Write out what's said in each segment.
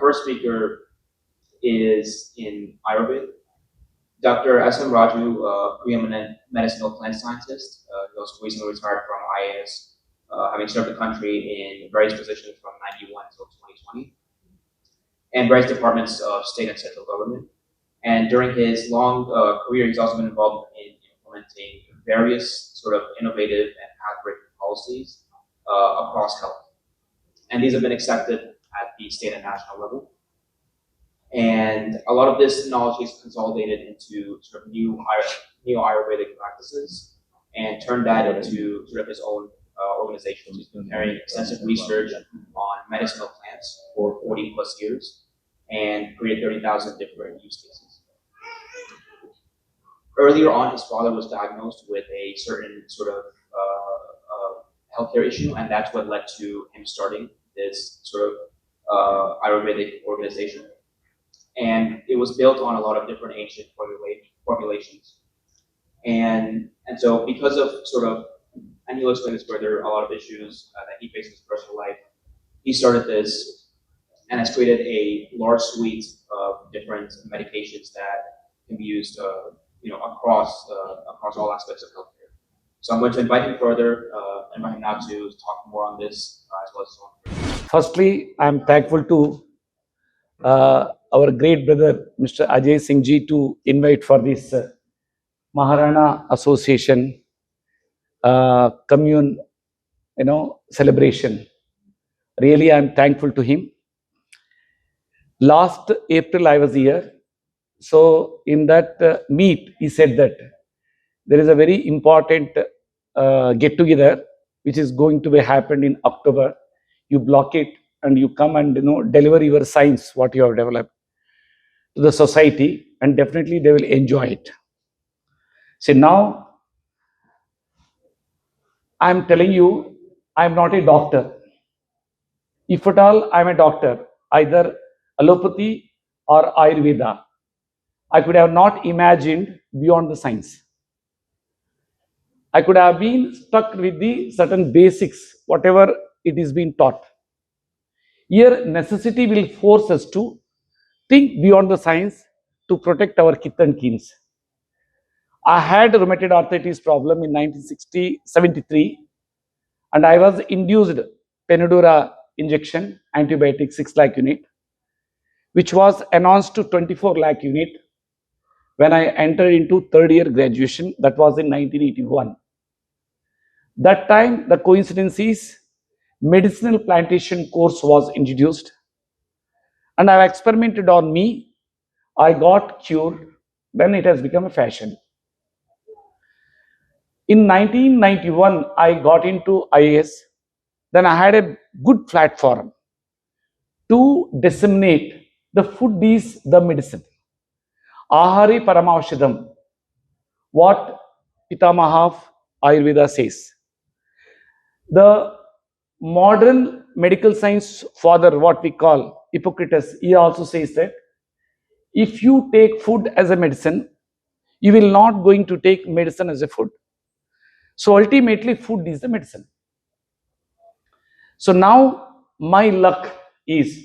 first speaker is in Ayurveda. Dr. S.M. Raju, preeminent medicinal plant scientist, he also recently retired from IAS, having served the country in various positions from 91 until 2020, and various departments of state and central government. And during his long career, he's also been involved in implementing various sort of innovative and path-breaking policies across health. And these have been accepted at the state and national level. And a lot of this knowledge is consolidated into sort of new Ayurvedic practices and turned that into sort of his own organization. He's been carrying extensive research on medicinal plants for 40 plus years and created 30,000 different use cases. Earlier on, his father was diagnosed with a certain sort of healthcare issue, and that's what led to him starting this sort of Ayurvedic organization. And it was built on a lot of different ancient formulations. And so because of sort of, and he'll explain this further, a lot of issues that he faced in his personal life, he started this and has created a large suite of different medications that can be used across all aspects of healthcare. So I'm going to invite him further, invite him now to talk more on this as well as so on. Firstly, I'm thankful to our great brother, Mr. Ajay Singh Ji, to invite for this Maharana Association commune, celebration. Really, I'm thankful to him. Last April, I was here. So in that meet, he said that there is a very important get-together which is going to be happened in October. You block it and you come and deliver your science, what you have developed, to the society, and definitely they will enjoy it. So now, I'm telling you, I'm not a doctor. If at all I'm a doctor, either allopathy or Ayurveda, I could have not imagined beyond the science. I could have been stuck with the certain basics, whatever it is being taught. Here, necessity will force us to think beyond the science to protect our kith and kins. I had a rheumatoid arthritis problem in 1973, and I was induced Penadura injection, antibiotic 6 lakh unit, which was announced to 24 lakh unit when I entered into third year graduation. That was in 1981. That time, the coincidence is medicinal plantation course was introduced, and I experimented on me. I got cured. Then it has become a fashion. In 1991, I got into IAS. Then I had a good platform to disseminate the food is the medicine. Ahari Paramaushadam, what Pitamaha of Ayurveda says. The modern medical science father, what we call Hippocrates, he also says that if you take food as a medicine, you will not going to take medicine as a food. So ultimately, food is the medicine. So now my luck is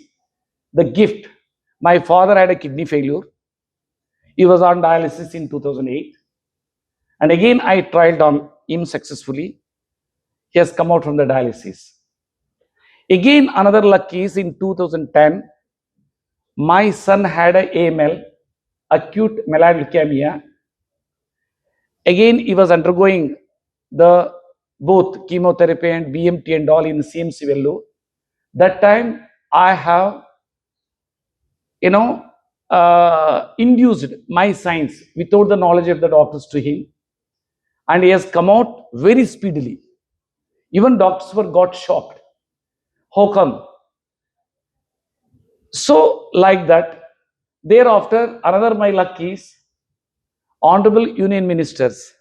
the gift. My father had a kidney failure. He was on dialysis in 2008. And again, I tried on him successfully. He has come out from the dialysis. Again, another luck is in 2010, my son had a AML, acute myeloid leukemia. Again, he was undergoing the both chemotherapy and BMT and all in the CMC Vellore. That time, I have, induced my science without the knowledge of the doctors to him. And he has come out very speedily. Even doctors were got shocked. How come? So like that, thereafter, another my luck is Honorable Union Ministers,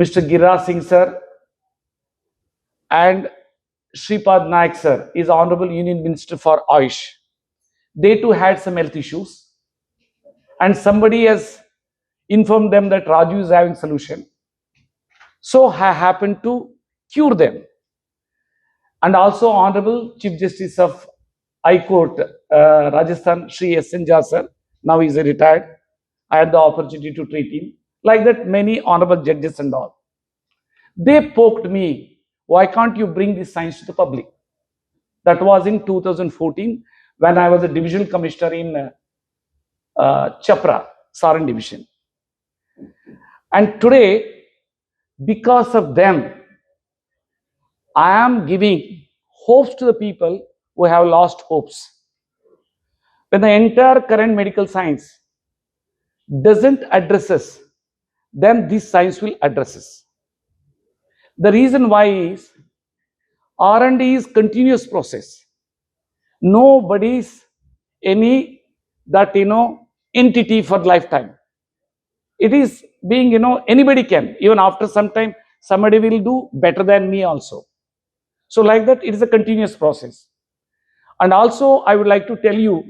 Mr. Giriraj Singh sir and Shripad Naik sir is Honorable Union Minister for Ayush. They too had some health issues, and somebody has informed them that Raju is having solution. So I happened to cure them. And also Honorable Chief Justice of I quote Rajasthan Sri S. N. Sir. Now he's retired. I had the opportunity to treat him. Like that, many honorable judges and all. They poked me. Why can't you bring this science to the public? That was in 2014 when I was a divisional commissioner in Chapra, Saran division. And today, because of them, I am giving hopes to the people who have lost hopes. When the entire current medical science doesn't address us, then this science will address us. The reason why is R&D is continuous process. Nobody's any that entity for lifetime. It is being anybody can, even after some time somebody will do better than me also. So like that, it is a continuous process. And also I would like to tell you,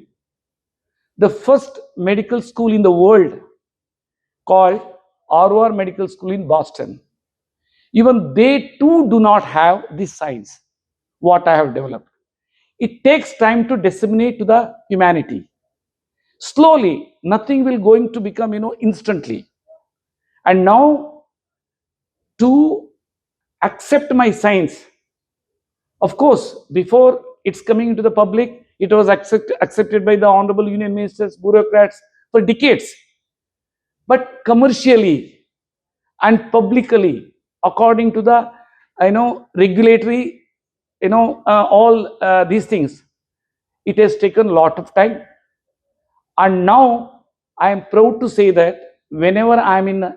the first medical school in the world called Harvard Medical School in Boston, even they too do not have this science what I have developed. It takes time to disseminate to the humanity. Slowly, nothing will going to become instantly. And now, to accept my science, of course, before it's coming into the public, it was accepted by the honorable union ministers, bureaucrats for decades. But commercially and publicly, according to the regulatory, all these things, it has taken a lot of time. And now I am proud to say that whenever I am in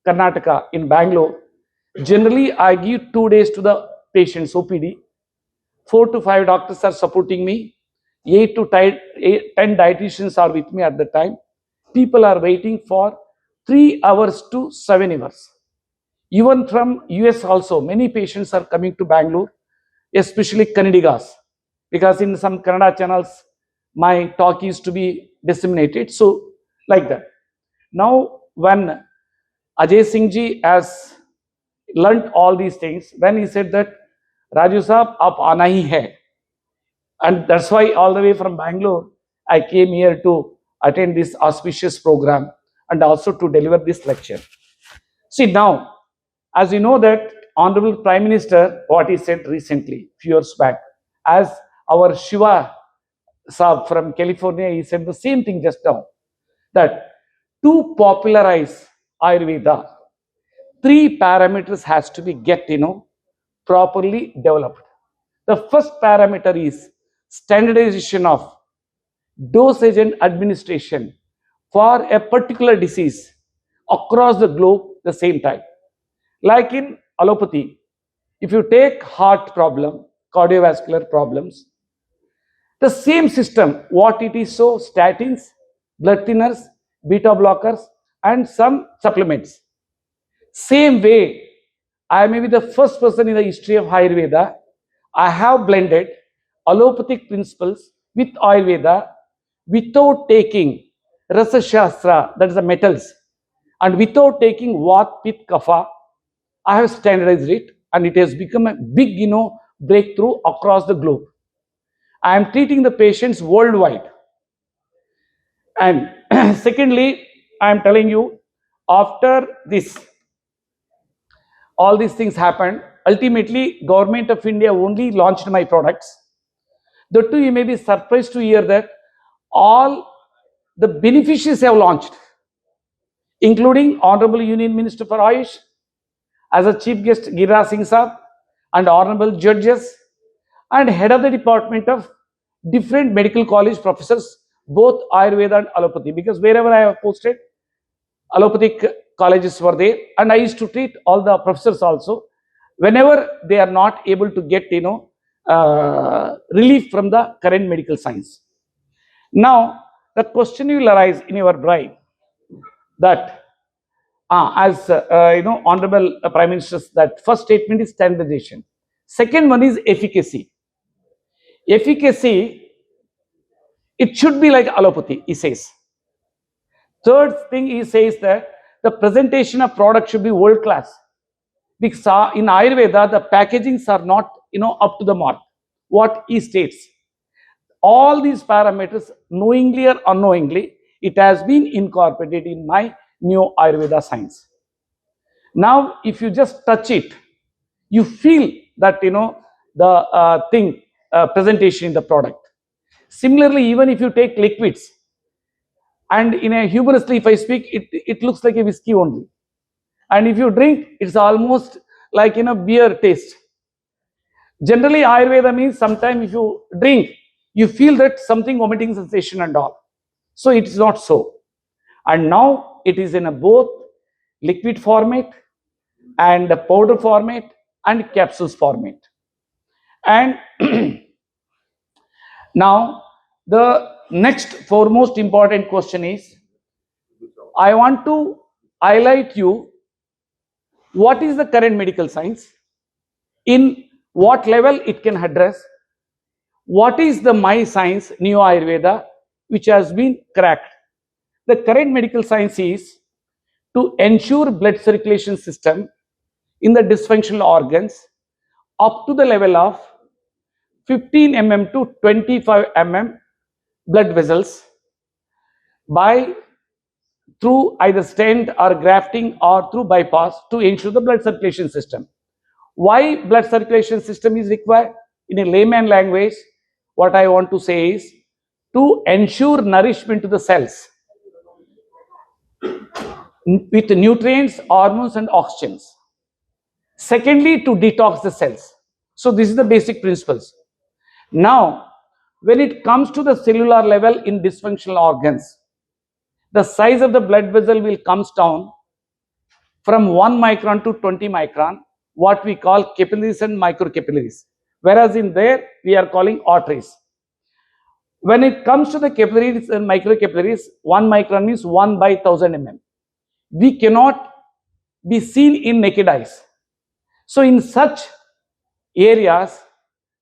Karnataka, in Bangalore, generally I give 2 days to the patients OPD. 4 to 5 doctors are supporting me. 8 to 10 dietitians are with me at the time. People are waiting for 3 hours to 7 hours. Even from US also, many patients are coming to Bangalore, especially Kannadigas, because in some Kannada channels, my talk is to be disseminated. So, like that. Now, when Ajay Singh ji has learnt all these things, then he said that, Raju Saab, aap aana hi hai. And that's why all the way from Bangalore, I came here to attend this auspicious program and also to deliver this lecture. See, now, as you know that Honorable Prime Minister, what he said recently, few years back, as our Shiva Saab from California, he said the same thing just now, that to popularize Ayurveda, 3 parameters has to be properly developed. The first parameter is standardization of dosage and administration for a particular disease across the globe the same time. Like in allopathy, if you take heart problem, cardiovascular problems, the same system, what it is, so statins, blood thinners, beta blockers, and some supplements. Same way, I may be the first person in the history of Ayurveda. I have blended allopathic principles with Ayurveda without taking Rasa Shastra, that is the metals, and without taking Vat, Pit, Kapha. I have standardized it, and it has become a big, breakthrough across the globe. I am treating the patients worldwide. And secondly, I am telling you, after this, all these things happened. Ultimately, Government of India only launched my products. The two, you may be surprised to hear that all the beneficiaries have launched, including Honorable Union Minister for Ayush, as a chief guest, Giraj Singh Saab, and honorable judges, and head of the department of different medical college professors, both Ayurveda and allopathy, because wherever I have posted, allopathic colleges were there, and I used to treat all the professors also whenever they are not able to get relief from the current medical science. Now the question will arise in your brain that as honorable prime minister, that first statement is standardization, second one is efficacy. Efficacy, it should be like allopathy, he says. Third thing, he says that the presentation of product should be world class, because in Ayurveda the packagings are not up to the mark, what he states. All these parameters, knowingly or unknowingly, it has been incorporated in my new Ayurveda science. Now, if you just touch it, you feel that the thing presentation in the product. Similarly, even if you take liquids, and in a humorously, if I speak, it looks like a whiskey only. And if you drink, it's almost like beer taste. Generally, Ayurveda means sometimes if you drink, you feel that something vomiting sensation and all. So it is not so. And now it is in a both liquid format and the powder format and capsules format. And now the next foremost important question is, I want to highlight you what is the current medical science, in what level it can address, what is the my science neo Ayurveda which has been cracked. The current medical science is to ensure blood circulation system in the dysfunctional organs up to the level of 15 mm to 25 mm blood vessels by through either stent or grafting or through bypass to ensure the blood circulation system. Why blood circulation system is required? In a layman language, what I want to say is to ensure nourishment to the cells with nutrients, hormones, and oxygens. Secondly, to detox the cells. So this is the basic principles. Now, when it comes to the cellular level in dysfunctional organs, the size of the blood vessel will comes down from 1 micron to 20 micron, what we call capillaries and microcapillaries. Whereas in there, we are calling arteries. When it comes to the capillaries and microcapillaries, 1 micron means 1 by 1000 mm. We cannot be seen in naked eyes. So in such areas,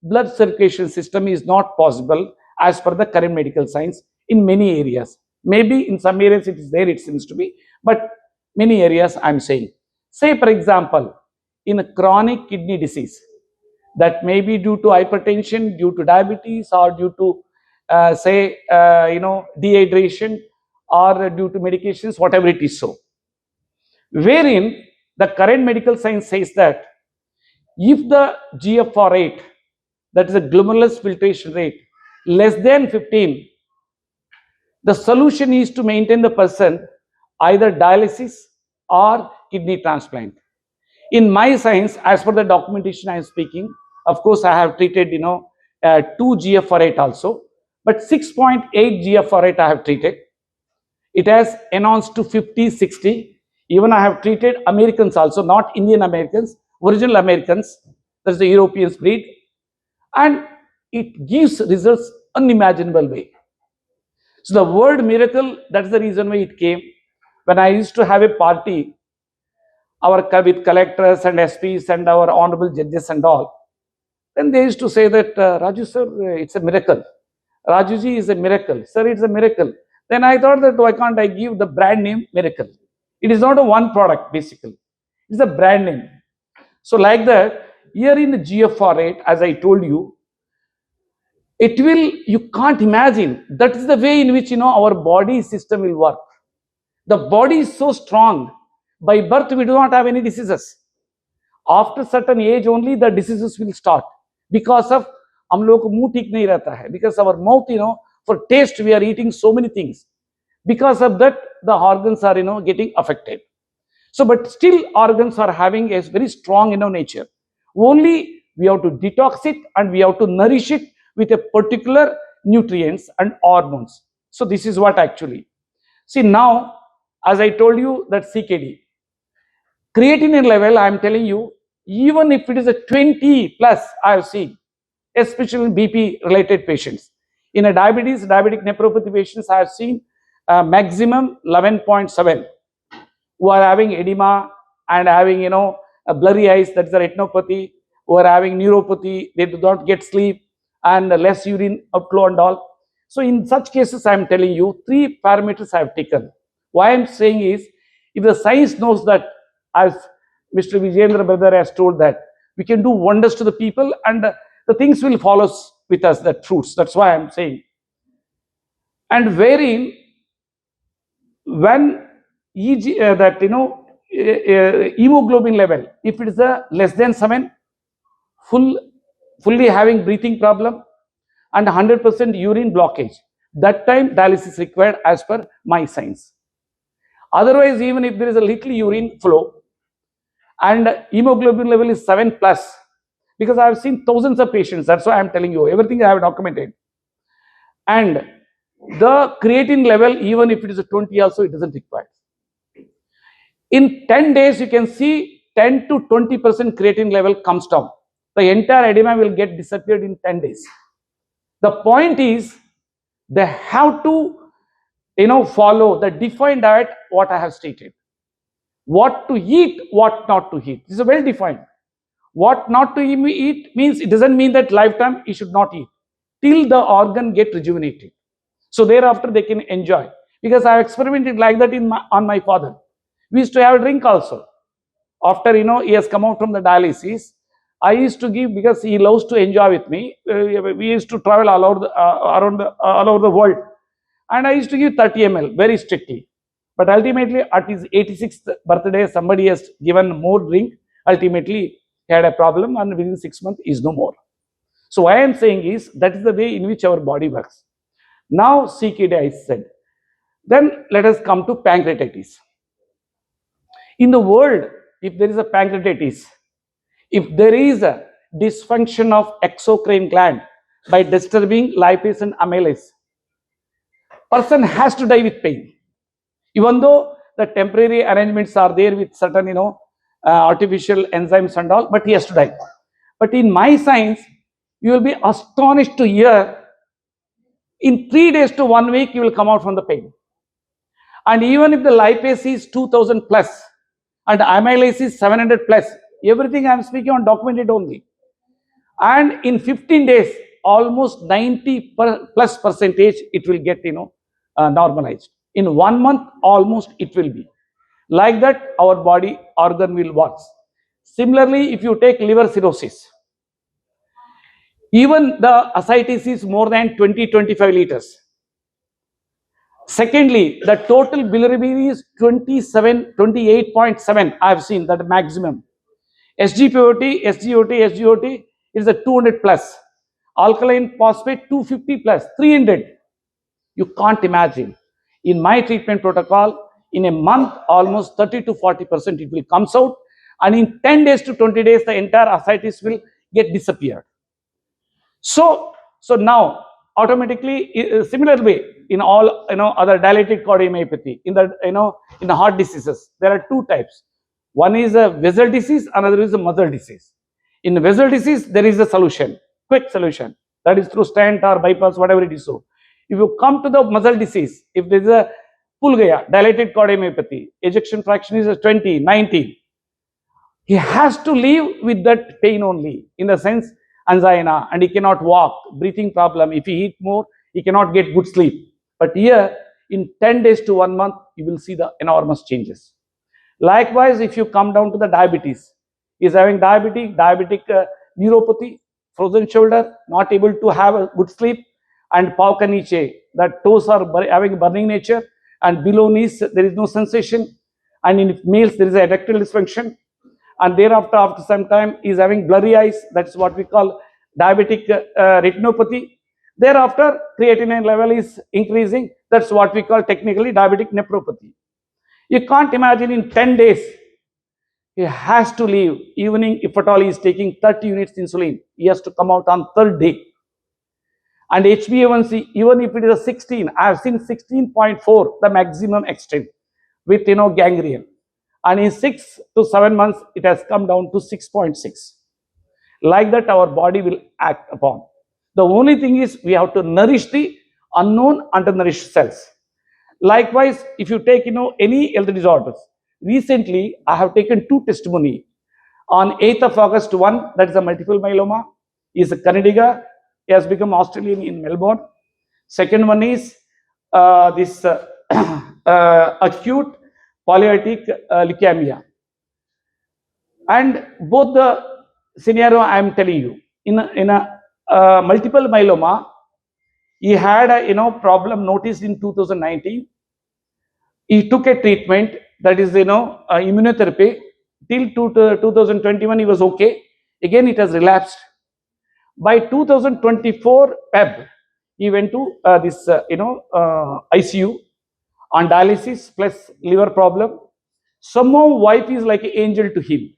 blood circulation system is not possible as per the current medical science in many areas. Maybe in some areas it is there, it seems to be, but many areas I'm saying. Say for example, in a chronic kidney disease, that may be due to hypertension, due to diabetes, or due to dehydration, or due to medications, whatever it is so. Wherein the current medical science says that if the GFR rate, that is a glomerulus filtration rate, less than 15, the solution is to maintain the person either dialysis or kidney transplant. In my science, as per the documentation I am speaking, of course, I have treated 2 GFR rate also, but 6.8 GFR rate I have treated. It has enhanced to 50, 60. Even I have treated Americans also, not Indian Americans, original Americans, that's the European breed, and it gives results unimaginable way. So the word miracle, that's the reason why it came. When I used to have a party, with collectors and SPs and our honorable judges and all, then they used to say that, Raju sir, it's a miracle. Rajuji is a miracle. Sir, it's a miracle. Then I thought that why can't I give the brand name Miracle? It is not a one product basically. It's a brand name. So like that, here in the GFR rate, as I told you, it will, you can't imagine. That is the way in which our body system will work. The body is so strong. By birth, we do not have any diseases. After certain age only, the diseases will start because of हम लोग को मुंह ठीक नहीं रहता है, because our mouth, for taste we are eating so many things. Because of that, the organs are getting affected. So, but still organs are having a very strong nature. Only we have to detox it and we have to nourish it with a particular nutrients and hormones. So this is what actually. See now, as I told you that CKD, creatinine level, I am telling you, even if it is a 20 plus, I have seen, especially in BP related patients. In a diabetic nephropathy patients, I have seen maximum 11.7, who are having edema and having, a blurry eyes, that's the retinopathy, who are having neuropathy, they do not get sleep and less urine outflow and all. So in such cases, I am telling you, 3 parameters I have taken. Why I am saying is, if the science knows that, as Mr. Vijayendra brother has told, that we can do wonders to the people and the things will follow with us, that fruits. That's why I'm saying. And wherein when that hemoglobin level, if it is a less than 7, fully having breathing problem and 100% urine blockage, that time dialysis required as per my science. Otherwise, even if there is a little urine flow and hemoglobin level is 7 plus, because I have seen thousands of patients, that's why I'm telling you everything I have documented, and the creatine level, even if it is a 20 also, it doesn't require. In 10 days, you can see 10 to 20% creatine level comes down. The entire edema will get disappeared in 10 days. The point is, they have to follow the defined diet what I have stated. What to eat, what not to eat. This is well defined. What not to eat means it doesn't mean that lifetime you should not eat till the organ get rejuvenated. So thereafter they can enjoy. Because I have experimented like that on my father. We used to have a drink also. After he has come out from the dialysis, I used to give, because he loves to enjoy with me. We used to travel all over the world, and I used to give 30 ml very strictly. But ultimately, at his 86th birthday, somebody has given more drink. Ultimately, he had a problem, and within 6 months, is no more. So what I am saying is that is the way in which our body works. Now, CKD I said. Then let us come to pancreatitis. In the world, if there is a pancreatitis, if there is a dysfunction of exocrine gland by disturbing lipase and amylase, person has to die with pain. Even though the temporary arrangements are there with certain, artificial enzymes and all, but he has to die. But in my science, you will be astonished to hear in 3 days to 1 week, you will come out from the pain. And even if the lipase is 2000 plus and amylase is 700 plus, everything I am speaking on documented only. And in 15 days, almost 90 plus percentage, it will get, normalized. In 1 month, almost it will be. Like that, our body organ will work. Similarly, if you take liver cirrhosis, even the ascites is more than 20-25 liters. Secondly, the total bilirubin is 28.7. I have seen that maximum. SGPOT, SGOT is a 200 plus. Alkaline phosphate 250 plus, 300. You can't imagine. In my treatment protocol, in a month, almost 30 to 40% it will comes out, and in 10 days to 20 days, the entire ascites will get disappeared. So now automatically, similar way in all other dilated cardiomyopathy, in the in the heart diseases, there are two types. One is a vessel disease, another is a muscle disease. In vessel disease, there is a solution, quick solution, that is through stent or bypass, whatever it is. So if you come to the muscle disease, if there is a pulgaya, dilated cardiomyopathy, ejection fraction is 20, 90, he has to live with that pain only, in the sense angina, and he cannot walk, breathing problem. If he eat more, he cannot get good sleep. But here, in 10 days to 1 month, you will see the enormous changes. Likewise, if you come down to the diabetes, he is having diabetic neuropathy, frozen shoulder, not able to have a good sleep, and pauka niche, that toes are having burning nature, and below knees there is no sensation, and in males there is a erectile dysfunction, and thereafter, after some time, is having blurry eyes. That's what we call diabetic retinopathy. Thereafter, creatinine level is increasing. That's what we call technically diabetic nephropathy. You can't imagine in 10 days, he has to leave. Evening, if at all he is taking 30 units insulin, he has to come out on third day. And HbA1c, even if it is a 16, I have seen 16.4, the maximum extent, with gangrene. And in 6 to 7 months, it has come down to 6.6. Like that, our body will act upon. The only thing is we have to nourish the unknown undernourished cells. Likewise, if you take any health disorders, recently I have taken 2 testimony. On 8th of August, one, that is a multiple myeloma, is a Kannadiga. He has become Australian in Melbourne. Second one is this acute polyartic leukemia. And both the scenario I am telling you, in a multiple myeloma. He had a problem noticed in 2019. He took a treatment, that is immunotherapy, till 2021 he was okay. Again it has relapsed. By 2024 Feb, he went to this ICU on dialysis plus liver problem. Somehow wife is like an angel to him.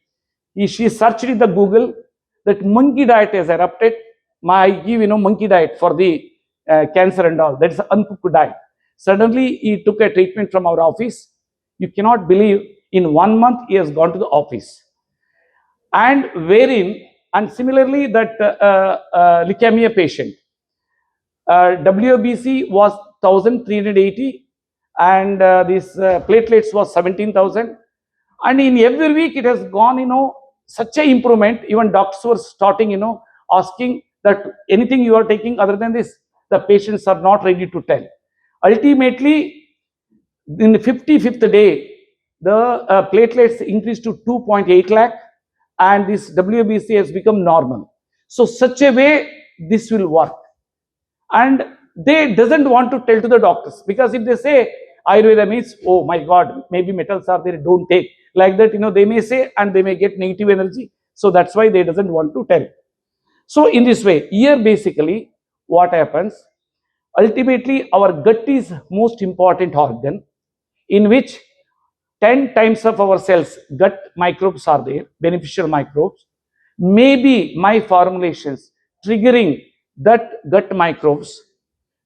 She searched in the Google that monkey diet has erupted. I give monkey diet for the cancer and all. That's uncooked diet. Suddenly he took a treatment from our office. You cannot believe, in 1 month he has gone to the office. And wherein, and similarly that leukemia patient, WBC was 1380, and this platelets was 17,000, and in every week it has gone such a improvement. Even doctors were starting asking that anything you are taking other than this, the patients are not ready to tell. Ultimately, in the 55th day, the platelets increased to 2.8 lakh, and this WBC has become normal. So such a way this will work. And they doesn't want to tell to the doctors, because if they say Ayurveda means, oh my God, maybe metals are there, don't take, like that, they may say, and they may get negative energy. So that's why they doesn't want to tell. So in this way, here basically what happens, ultimately our gut is most important organ, in which 10 times of our cells, gut microbes are there, beneficial microbes. Maybe my formulations triggering that gut microbes,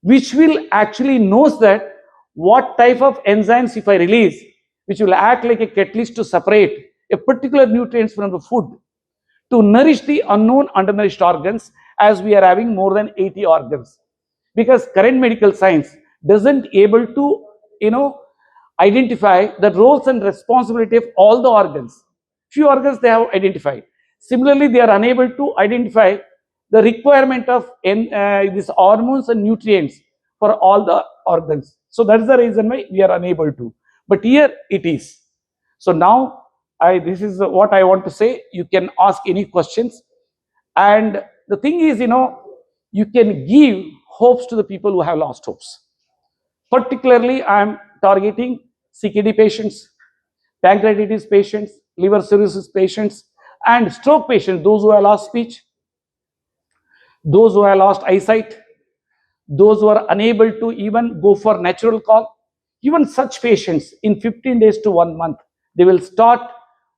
which will actually knows that what type of enzymes if I release, which will act like a catalyst to separate a particular nutrients from the food to nourish the unknown undernourished organs, as we are having more than 80 organs. Because current medical science doesn't able to identify the roles and responsibility of all the organs. Few organs they have identified. Similarly, they are unable to identify the requirement of these hormones and nutrients for all the organs. So that's the reason why we are unable to. But here it is. So now this is what I want to say. You can ask any questions. And the thing is, you can give hopes to the people who have lost hopes. Particularly, I am targeting CKD patients, pancreatitis patients, liver cirrhosis patients, and stroke patients, those who have lost speech, those who have lost eyesight, those who are unable to even go for natural call. Even such patients, in 15 days to 1 month, they will start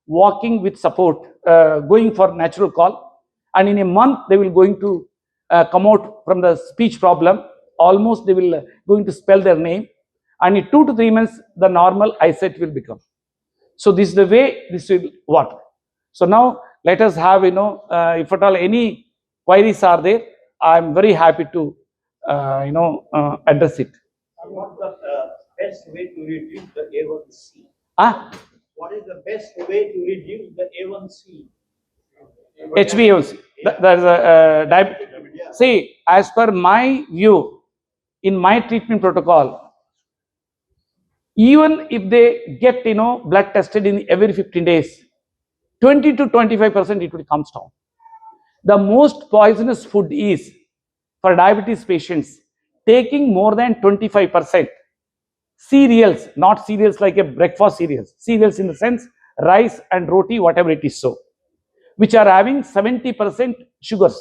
walking with support, going for natural call, and in a month they will going to come out from the speech problem. Almost they will going to spell their name, and in 2 to 3 months the normal eyesight will become. So this is the way this will work. So now let us have if at all any queries are there, I am very happy to address it. What's the best way to reduce the A1C? Ah, What is the best way to reduce the A1C? HbA1c. That is a diabetic. See, as per my view, in my treatment protocol, even if they get blood tested in every 15 days, 20 to 25% it will comes down. The most poisonous food is for diabetes patients taking more than 25% cereals, not cereals like a breakfast cereals in the sense rice and roti, whatever it is so, which are having 70% sugars,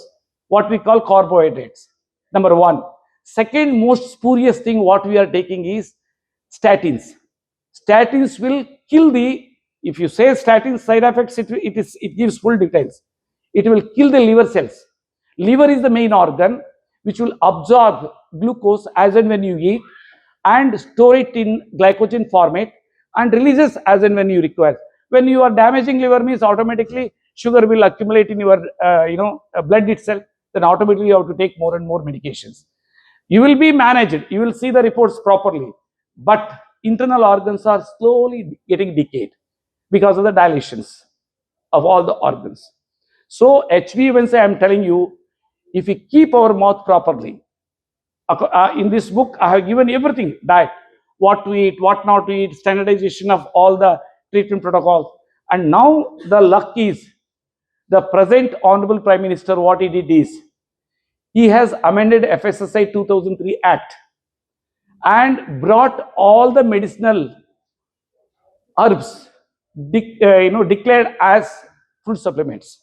what we call carbohydrates. Number one. Second most spurious thing what we are taking is statins. Statins will kill the, if you say statins side effects, it gives full details. It will kill the liver cells. Liver is the main organ which will absorb glucose as and when you eat and store it in glycogen format and releases as and when you require. When you are damaging liver means automatically sugar will accumulate in your blood itself, then automatically you have to take more and more medications. You will be managed, you will see the reports properly, but internal organs are slowly getting decayed because of the dilations of all the organs. So HbA1c, I am telling you, if we keep our mouth properly, in this book I have given everything, diet, what to eat, what not to eat, standardization of all the treatment protocols. And now the luck is the present honorable Prime Minister, what he did is, He has amended FSSI 2003 Act and brought all the medicinal herbs declared as food supplements.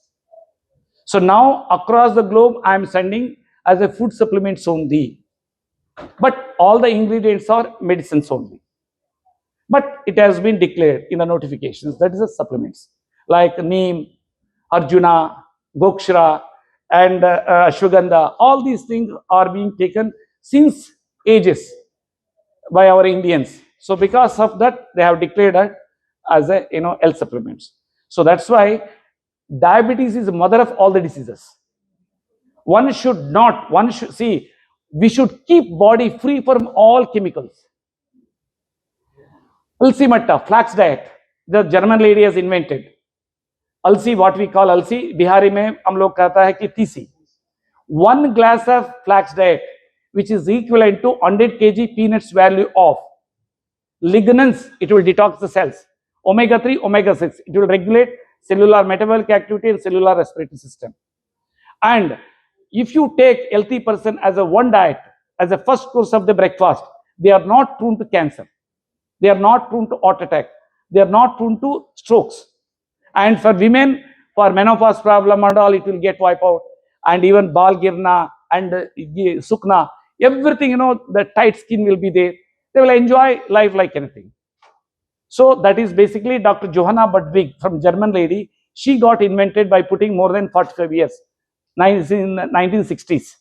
So now across the globe, I am sending as a food supplements only, but all the ingredients are medicines only. But it has been declared in the notifications that is a supplements like neem, Arjuna, Gokshra, and Ashwagandha. All these things are being taken since ages by our Indians. So because of that, they have declared it as a health supplements. So that's why diabetes is the mother of all the diseases. One should see, we should keep body free from all chemicals. Alsi matta, flax diet, the German lady has invented. Alsi, what we call alsi, Bihari mein hum log कहता है कि तीसी. 1 glass of flax diet, which is equivalent to 100 kg peanuts value of lignans, it will detox the cells. Omega 3, omega 6, it will regulate cellular metabolic activity and cellular respiratory system. And if you take healthy person as a one diet, as a first course of the breakfast, they are not prone to cancer. They are not prone to heart attack. They are not prone to strokes. And for women, for menopause problem and all, it will get wiped out. And even bal girna and sukna, everything, the tight skin will be there. They will enjoy life like anything. So that is basically Dr. Johanna Budwig from German lady. She got invented by putting more than 45 years, in 1960s.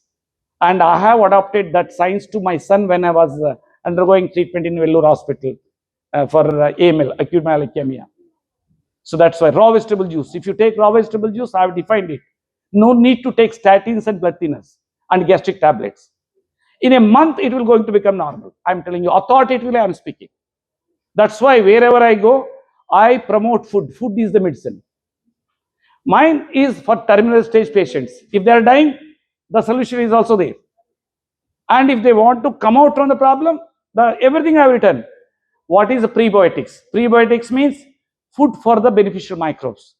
And I have adopted that science to my son when I was undergoing treatment in Vellore Hospital for AML, acute myeloid leukemia. So that's why raw vegetable juice. If you take raw vegetable juice, I have defined it. No need to take statins and blood thinners and gastric tablets. In a month, it will going to become normal. I'm telling you, authoritatively, I'm speaking. That's why wherever I go, I promote food. Food is the medicine. Mine is for terminal stage patients. If they are dying, the solution is also there. And if they want to come out from the problem, everything I have written. What is the prebiotics? Prebiotics means food for the beneficial microbes.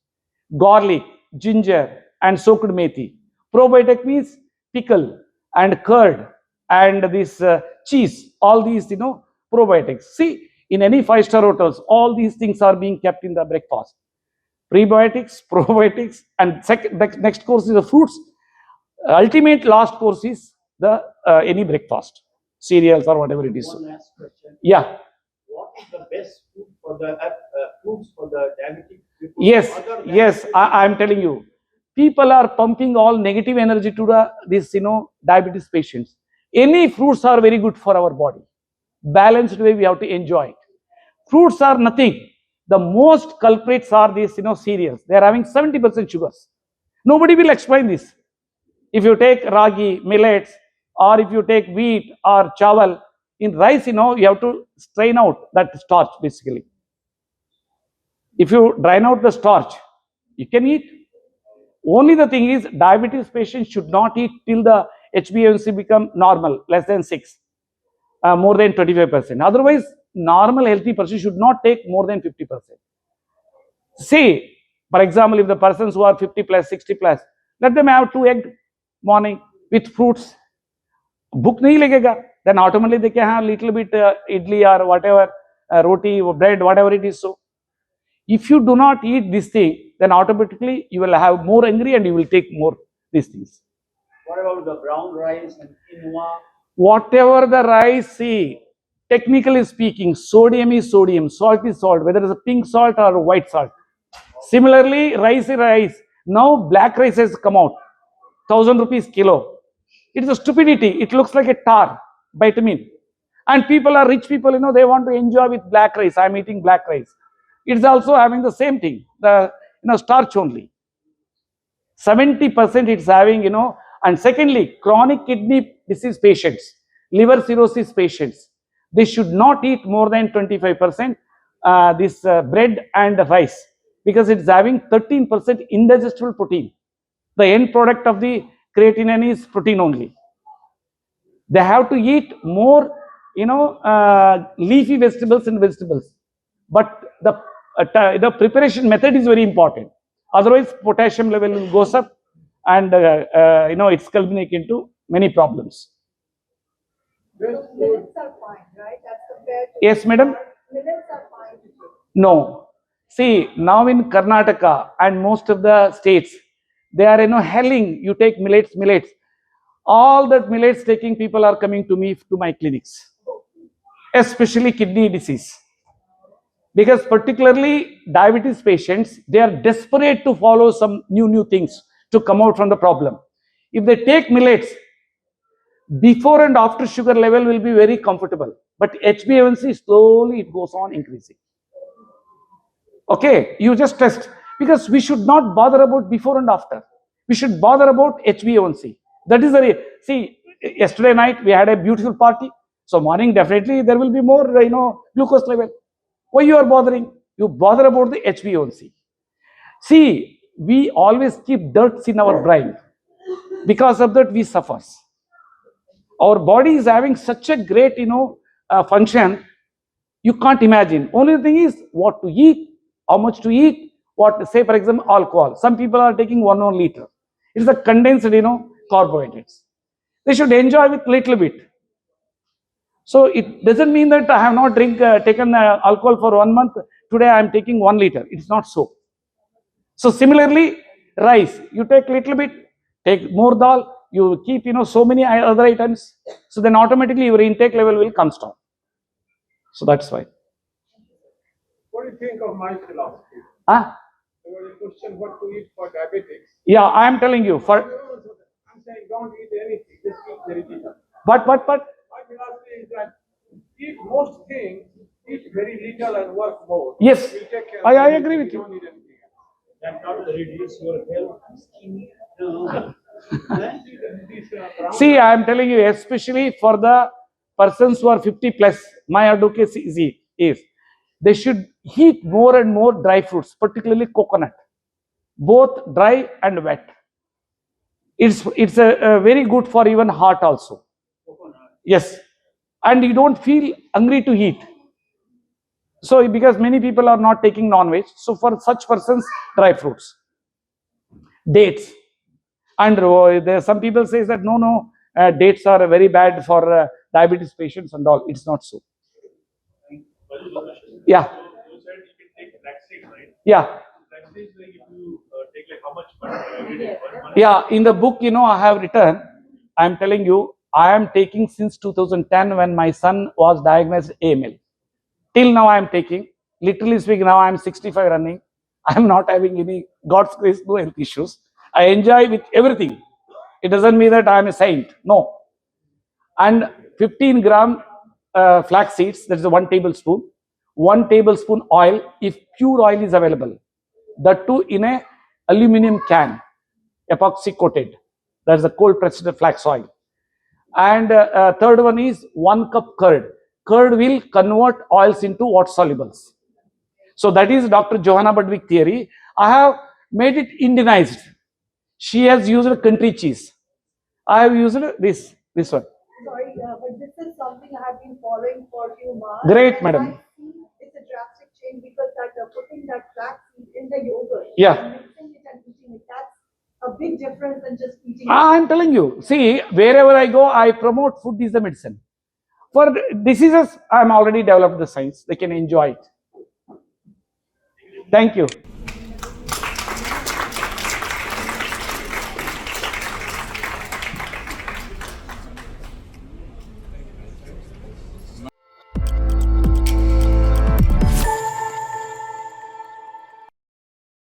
Garlic, ginger, and soaked methi. Probiotic means pickle and curd and this cheese. All these, probiotics. See, in any 5-star hotels, all these things are being kept in the breakfast. Prebiotics, probiotics, and the next course is the fruits. Ultimate last course is the any breakfast, cereals or whatever it is. One last question. Yeah. What is the best food for the foods for the diabetic people? Yes, I am telling you, people are pumping all negative energy to this diabetes patients. Any fruits are very good for our body. Balanced way we have to enjoy it. Fruits are nothing. The most culprits are these cereals. They are having 70% sugars. Nobody will explain this. If you take ragi, millets, or if you take wheat or chawal, in rice, you have to strain out that starch basically. If you drain out the starch, you can eat. Only the thing is, diabetes patients should not eat till the HbA1c become normal, less than 6, more than 25%. Otherwise, normal healthy person should not take more than 50%. Say, for example, if the persons who are 50 plus, 60 plus, let them have 2 eggs morning with fruits. Book nahi legega. Then automatically they can have little bit idli or whatever, roti or bread, whatever it is. So, if you do not eat this thing, then automatically you will have more hungry and you will take more these things. What about the brown rice and quinoa? Whatever the rice, see, technically speaking, sodium is sodium, salt is salt, whether it's a pink salt or white salt. Similarly, rice is rice. Now black rice has come out, 1,000 rupees kilo. It is a stupidity. It looks like a tar, vitamin. And people are rich people, they want to enjoy with black rice. I'm eating black rice. It's also having the same thing, the starch only. 70% it's having, and secondly, chronic kidney disease patients, liver cirrhosis patients, they should not eat more than 25% this bread and rice, because it's having 13% indigestible protein. The end product of the creatinine is protein only. They have to eat more, leafy vegetables and vegetables. But the preparation method is very important. Otherwise, potassium level goes up, and it's culminating into many problems. So millets are fine, right? That's compared to Yes, madam. millets are fine to take. No. See, now in Karnataka and most of the states, they are helling you take millets, millets. All that millets taking people are coming to me to my clinics, especially kidney disease. Because particularly diabetes patients, they are desperate to follow some new things to come out from the problem. If they take millets, before and after sugar level will be very comfortable, but HbA1c slowly it goes on increasing. Okay, you just test, because we should not bother about before and after. We should bother about HbA1c. That is the see. Yesterday night we had a beautiful party, so morning definitely there will be more glucose level. Why you are bothering? You bother about the HbA1c. See, we always keep dirt in our brain. Because of that we suffer. Our body is having such a great function, you can't imagine. Only thing is what to eat, how much to eat, what say for example alcohol. Some people are taking 1 liter. It's a condensed carbohydrates. They should enjoy with little bit. So it doesn't mean that I have not taken alcohol for 1 month. Today I am taking 1 liter. It's not so. So similarly, rice, you take little bit, take more dal, you keep so many other items. So then automatically your intake level will come down. So that's why. What do you think of my philosophy? Ah, There was a question what to eat for diabetics. yeah, I am telling you for. I'm saying don't eat anything, just eat very little. But. My philosophy is that eat most things, eat very little and work more. Yes, We'll take care I of agree with you. Don't need anything else. That not reduce your health. See, I am telling you, especially for the persons who are 50 plus, my advocacy is they should eat more and more dry fruits, particularly coconut, both dry and wet. It's a very good for even heart also. Yes, and you don't feel hungry to eat. So because many people are not taking non-veg, so for such persons, dry fruits, dates. And there some people say that no, dates are very bad for diabetes patients and all. It's not so. Yeah. You said you can take vaccine, right? Yeah. Vaccine, like if you take like how much every day? 1 month? Yeah. In the book, I have written. I am telling you, I am taking since 2010 when my son was diagnosed AML. Till now, I am taking. Literally speaking, now I am 65 running. I am not having any God's grace, no health issues. I enjoy with everything. It doesn't mean that I am a saint. No. And 15 gram flax seeds, that is 1 tablespoon. 1 tablespoon oil, if pure oil is available. That too in a aluminum can, epoxy coated. That's the cold pressed flax oil. And third one is 1 cup curd. Curd will convert oils into water solubles. So that is Dr. Johanna Budwig theory. I have made it Indianized. She has used country cheese. I have used this one. Sorry, but this is something I have been following for a few months. Great, and madam. I see it's a drastic change because putting that flax seed in the yogurt, Yeah. and mixing it and eating it, that's a big difference than just eating it. I'm telling you, see, wherever I go, I promote food is the medicine. For diseases, I'm already developed the science. They can enjoy it. Thank you.